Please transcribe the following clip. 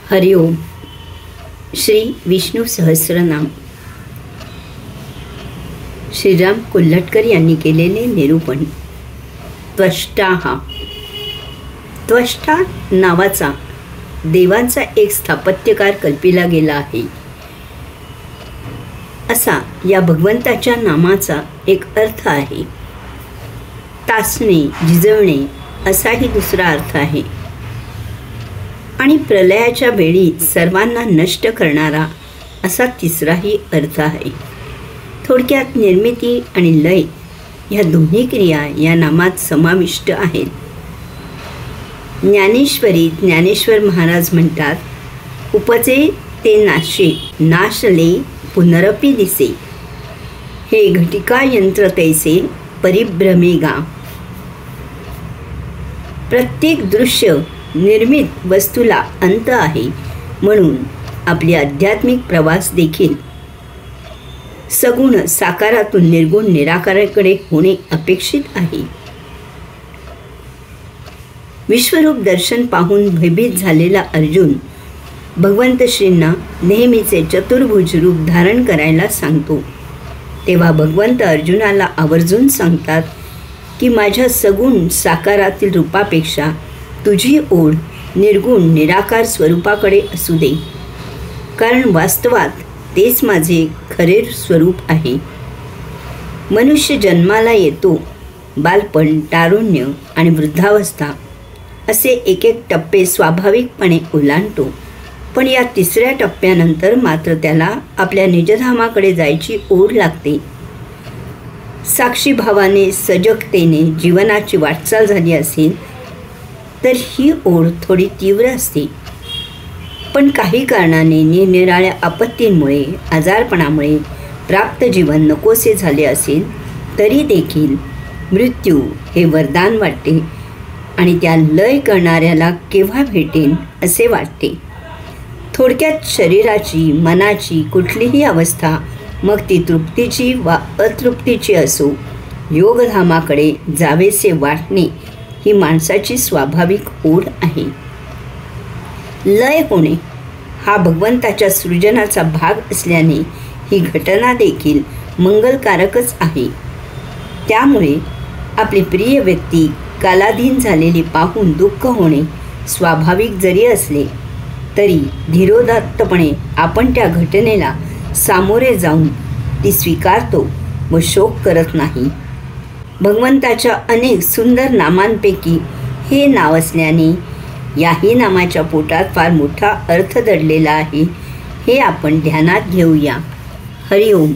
हरिओम. श्री विष्णू सहस्रनाम. श्रीराम कोल्हटकर यांनी केलेले निरूपण. त्वष्टा नावाचा देवांचा एक स्थापत्यकार कल्पिला गेला आहे. असा या भगवंताच्या नामाचा एक अर्थ आहे. तासणे, झिजवणे असाही दुसरा अर्थ आहे आणि प्रलयाच्या वेळी सर्वांना नष्ट करणारा असा तिसराही अर्थ आहे. थोडक्यात निर्मिती आणि लय ह्या दोन्ही क्रिया या नामात समाविष्ट आहेत. ज्ञानेश्वरीत ज्ञानेश्वर महाराज म्हणतात, उपजे ते नाशे, नाशले पुनरपि दिसे, हे घटिका यंत्र तैसे परिभ्रमेगा. प्रत्येक दृश्य निर्मित वस्तूला अंत आहे, म्हणून आपले आध्यात्मिक प्रवास देखील सगुण साकारातून निर्गुण निराकाराकडे होणे अपेक्षित आहे. विश्वरूप दर्शन पाहून भयभीत झालेला अर्जुन भगवंत श्रींना नेहमीचे चतुर्भुज रूप धारण करायला सांगतो. तेव्हा भगवंत अर्जुनाला आवर्जून सांगतात की माझ्या सगुण साकारातील रूपापेक्षा तुझी ओढ निर्गुण निराकार स्वरूपाकडे असू दे, कारण वास्तवात तेच माझे खरे स्वरूप आहे. मनुष्य जन्माला येतो, बालपण, तारुण्य आणि वृद्धावस्था असे एक एक टप्पे स्वाभाविकपणे ओलांडतो. पण या तिसऱ्या टप्प्यानंतर मात्र त्याला आपल्या निजधामाकडे जायची ओढ लागते. साक्षीभावाने सजगतेने जीवनाची वाटचाल झाली असेल तर ही ओढ थोडी तीव्र असते. पण काही कारणाने निरनिराळ्या आपत्तींमुळे, आजारपणामुळे प्राप्त जीवन नकोसे झाले असेल तरी देखील मृत्यू हे वरदान वाटते आणि त्या लय करणाऱ्याला केव्हा भेटेन असे वाटते. थोडक्यात शरीराची, मनाची कुठलीही अवस्था, मग ती तृप्तीची वा अतृप्तीची असो, योगधामाकडे जावेसे वाटणे ही माणसाची स्वाभाविक ओढ आहे. लय होणे हा भगवंताच्या सृजनाचा भाग असल्याने ही घटना देखील मंगलकारकच आहे. त्यामुळे आपली प्रिय व्यक्ती कालाधीन झालेली पाहून दुःख होणे स्वाभाविक जरी असले तरी धीरोदात्तपणे आपण त्या घटनेला सामोरे जाऊन ती स्वीकारतो व शोक करत नाही. भगवंताच्या अनेक सुंदर नामांपैकी हे नाव असल्याने याही नामाच्या पोटात फार मोठा अर्थ दडलेला आहे, हे आपण ध्यानात घेऊया. हरिओम.